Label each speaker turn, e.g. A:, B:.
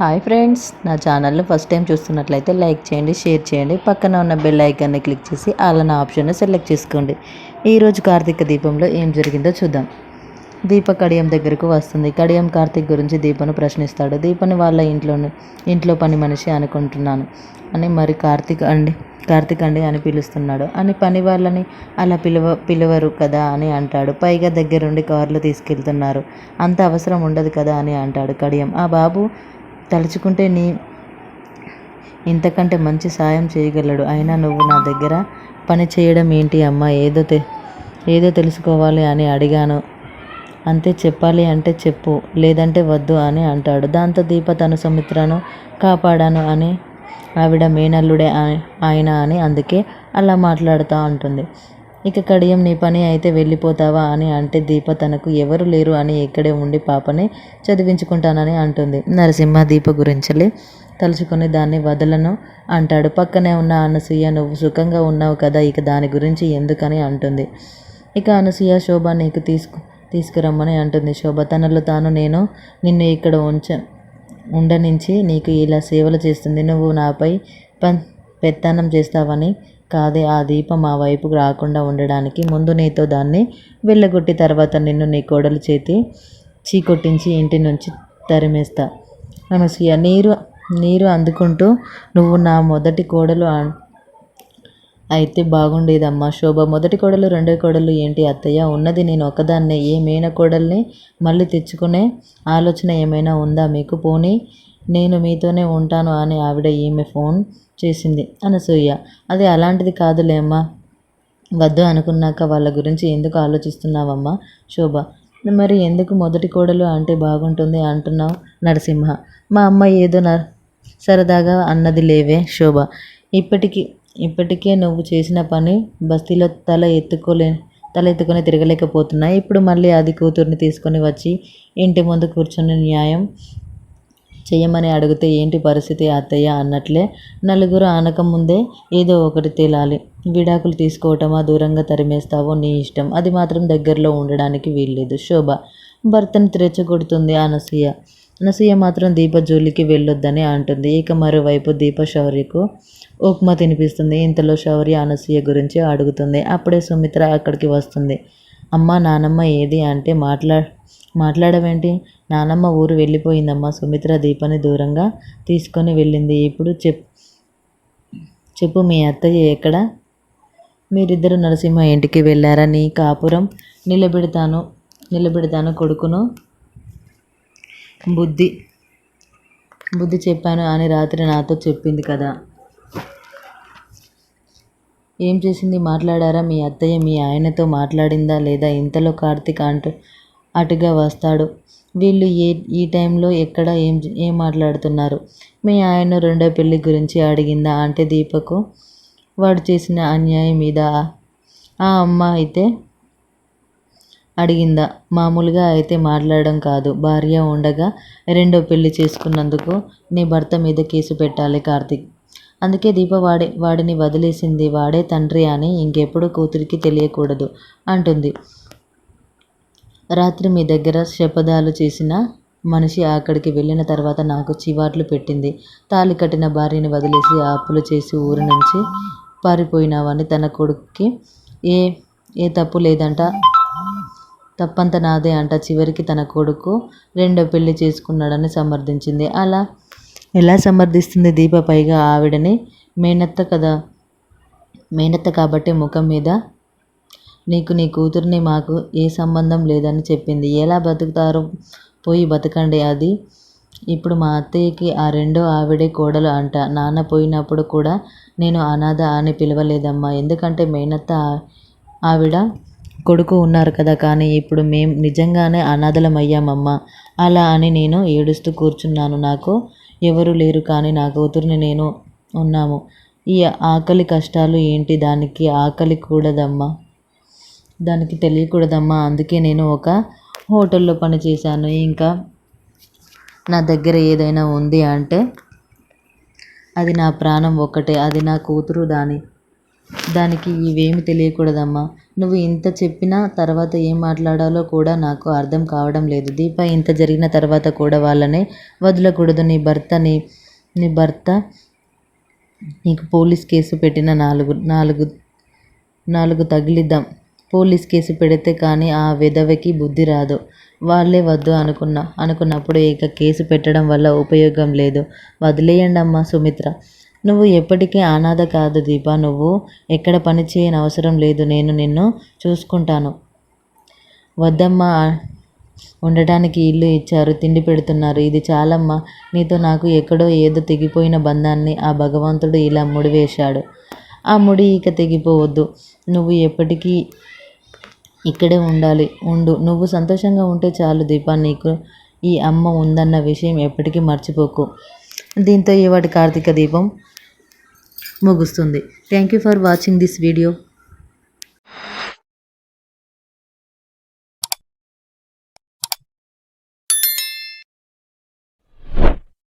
A: Hi friends, నా ఛానల్ని first time చూస్తున్నట్లయితే లైక్ చేయండి, షేర్ చేయండి, పక్కన ఉన్న బెల్ ఐకాన్ని క్లిక్ చేసి ఆల్ అన్న ఆప్షన్ని సెలెక్ట్ చేసుకోండి. ఈరోజు కార్తీక దీపంలో ఏం జరిగిందో చూద్దాం. దీప కడియం దగ్గరకు వస్తుంది. కడియం కార్తీక్ గురించి దీపను ప్రశ్నిస్తాడు. దీపని వాళ్ళ ఇంట్లో పని మనిషి అనుకుంటున్నాను అని, మరి కార్తీక్ అండి అని పిలుస్తున్నాడు అని, పని వాళ్ళని అలా పిలవరు కదా అని అంటాడు. పైగా దగ్గరుండి కార్లు తీసుకెళ్తున్నారు, అంత అవసరం ఉండదు కదా అని అంటాడు కడియం. ఆ బాబు తలుచుకుంటే ఇంతకంటే మంచి సాయం చేయగలడు. అయినా నువ్వు నా దగ్గర పని చేయడం ఏంటి అమ్మా? ఏదో తెలుసుకోవాలి అని అడిగాను అంతే. చెప్పాలి అంటే చెప్పు, లేదంటే వద్దు అని అంటాడు. దాంతో దీప తను సుమిత్రను కాపాడాను అని, ఆవిడ మేనల్లుడే ఆయన అని, అందుకే అలా మాట్లాడుతూ ఉంటుంది. ఇక కడియం నీ పని అయితే వెళ్ళిపోతావా అని అంటే, దీప తనకు ఎవరు లేరు అని ఇక్కడే ఉండి పాపని చదివించుకుంటానని అంటుంది. నరసింహ దీప గురించి తలుచుకొని దాన్ని వదలను అంటాడు. పక్కనే ఉన్న అనసూయ నువ్వు సుఖంగా ఉన్నావు కదా, ఇక దాని గురించి ఎందుకని అంటుంది. ఇక అనసూయ శోభ నీకు తీసుకురమ్మని అంటుంది. శోభ తనలో తాను నిన్ను ఇక్కడ ఉండనించి నీకు ఇలా సేవలు చేస్తుంది. నువ్వు నాపై పెత్తనం చేస్తావని కాదే, ఆ దీపం మా వైపుకు రాకుండా ఉండడానికి ముందు నీతో దాన్ని వెళ్ళగొట్టి తర్వాత నిన్ను నీ కోడలు చీకొట్టించి ఇంటి నుంచి తరిమేస్తా. అనసూయ నీరు అందుకుంటూ నువ్వు నా మొదటి కోడలు అయితే బాగుండేదమ్మా. శోభ మొదటి కోడలు రెండో కోడలు ఏంటి అత్తయ్య? ఉన్నది నేను ఒకదాన్నే. ఏ మేనకోడల్ని మళ్ళీ తెచ్చుకునే ఆలోచన ఏమైనా ఉందా మీకు? పోనీ నేను మీతోనే ఉంటాను అని ఆవిడ ఈమె ఫోన్ చేసింది. అనసూయ అది అలాంటిది కాదులేమ్మా, వద్దు అనుకున్నాక వాళ్ళ గురించి ఎందుకు ఆలోచిస్తున్నావమ్మా? శోభ మరి ఎందుకు మొదటి కోడలు అంటే బాగుంటుంది అంటున్నావు? నరసింహ మా అమ్మ ఏదో సరదాగా అన్నది లేవే. శోభ ఇప్పటికే నువ్వు చేసిన పని బస్తీలో తల ఎత్తుకొని తిరగలేకపోతున్నా. ఇప్పుడు మళ్ళీ అది కూతుర్ని తీసుకొని వచ్చి ఇంటి ముందు కూర్చొని న్యాయం చెయ్యమని అడిగితే ఏంటి పరిస్థితి అత్తయ్య? అన్నట్లే నలుగురు ఆనకముందే ఏదో ఒకటి తేలాలి. విడాకులు తీసుకోవటమా, దూరంగా తరిమేస్తావో నీ ఇష్టం. అది మాత్రం దగ్గరలో ఉండడానికి వీల్లేదు. శోభ భర్తను రెచ్చగొడుతుంది. అనసూయ మాత్రం దీప జోలికి వెళ్ళొద్దని అంటుంది. ఇక మరోవైపు దీప శౌర్యకు ఉప్మా తినిపిస్తుంది. ఇంతలో శౌర్య అనసూయ గురించి అడుగుతుంది. అప్పుడే సుమిత్ర అక్కడికి వస్తుంది. అమ్మ నానమ్మ ఏది అంటే మాట్లాడవేంటి? నానమ్మ ఊరు వెళ్ళిపోయిందమ్మా. సుమిత్ర దీపని దూరంగా తీసుకొని వెళ్ళింది. ఇప్పుడు చెప్పు మీ అత్తయ్య ఎక్కడ? మీరిద్దరు నరసింహ ఇంటికి వెళ్ళారా? నీ కాపురం నిలబెడతాను కొడుకును బుద్ధి చెప్పాను అని రాత్రి నాతో చెప్పింది కదా. ఏం చేసింది? మాట్లాడారా? మీ అత్తయ్య మీ ఆయనతో మాట్లాడిందా లేదా? ఇంతలో కార్తీక్ అటుగా వస్తాడు. వీళ్ళు ఈ టైంలో ఎక్కడ ఏం మాట్లాడుతున్నారు? మీ ఆయన రెండో పెళ్లి గురించి అడిగిందా అంటే దీపకు వాడు చేసిన అన్యాయం మీద ఆ అమ్మ అయితే అడిగిందా? మామూలుగా అయితే మాట్లాడడం కాదు. భార్య ఉండగా రెండో పెళ్లి చేసుకున్నందుకు నీ భర్త మీద కేసు పెట్టాలి కార్తీక్. అందుకే దీప వాడిని వదిలేసింది. వాడే తండ్రి అని ఇంకెప్పుడు కూతురికి తెలియకూడదు అంటుంది. రాత్రి మీ దగ్గర శపథాలు చేసిన మనిషి అక్కడికి వెళ్ళిన తర్వాత నాకు చివాట్లు పెట్టింది. తాళి కట్టిన భార్యని వదిలేసి అప్పులు చేసి ఊరి నుంచి పారిపోయినావని తన కొడుక్కి ఏ తప్పు లేదంట, తప్పంత నాదే అంట. చివరికి తన కొడుకు రెండో పెళ్లి చేసుకున్నాడని సమర్థించింది. అలా ఎలా సమర్థిస్తుంది దీప? పైగా ఆవిడని మేనత్త కాబట్టి ముఖం మీద నీకు నీ కూతుర్ని మాకు ఏ సంబంధం లేదని చెప్పింది. ఎలా బతుకుతారో పోయి బతకండి. అది ఇప్పుడు మా అత్తయ్యకి ఆ రెండో ఆవిడే కోడలు అంట. నాన్న పోయినప్పుడు కూడా నేను అనాథ అని పిలవలేదమ్మా, ఎందుకంటే మేనత్త ఆవిడ కొడుకు ఉన్నారు కదా. కానీ ఇప్పుడు మేం నిజంగానే అనాథలమయ్యామమ్మా. అలా అని నేను ఏడుస్తూ కూర్చున్నాను. నాకు ఎవరు లేరు, కానీ నా కూతుర్ని నేను ఉన్నాము. ఈ ఆకలి కష్టాలు ఏంటి? దానికి ఆకలి కూడదమ్మా, దానికి తెలియకూడదమ్మా. అందుకే నేను ఒక హోటల్లో పనిచేశాను. ఇంకా నా దగ్గర ఏదైనా ఉంది అంటే అది నా ప్రాణం ఒక్కటే. అది నా కూతురు. దానికి ఇవేమి తెలియకూడదమ్మా. నువ్వు ఇంత చెప్పిన తర్వాత ఏం మాట్లాడాలో కూడా నాకు అర్థం కావడం లేదు. దీప, ఇంత జరిగిన తర్వాత కూడా వాళ్ళనే వదలకూడదు. నీ భర్త నీకు పోలీస్ కేసు పెట్టిన నాలుగు తగిలిద్దాం. పోలీస్ కేసు పెడితే కానీ ఆ విధవకి బుద్ధి రాదు. వాళ్ళే వద్దు అనుకున్నప్పుడు ఇక కేసు పెట్టడం వల్ల ఉపయోగం లేదు. వదిలేయండమ్మా. సుమిత్ర, నువ్వు ఎప్పటికీ అనాథ కాదు దీప. నువ్వు ఎక్కడ పని చేయని అవసరం లేదు. నేను నిన్ను చూసుకుంటాను. వద్దమ్మా, ఉండటానికి ఇల్లు ఇచ్చారు, తిండి పెడుతున్నారు. ఇది చాలమ్మా. నీతో నాకు ఎక్కడో ఏదో తెగిపోయిన బంధాన్ని ఆ భగవంతుడు ఇలా ముడివేశాడు. ఆ ముడి ఇక తెగిపోవద్దు. నువ్వు ఎప్పటికీ ఇక్కడే ఉండు. నువ్వు సంతోషంగా ఉంటే చాలు దీప. నీకు ఈ అమ్మ ఉందన్న విషయం ఎప్పటికీ మర్చిపోకు. దీంతో ఇవాటి కార్తీక దీపం ముగుస్తుంది. Thank you for watching this video.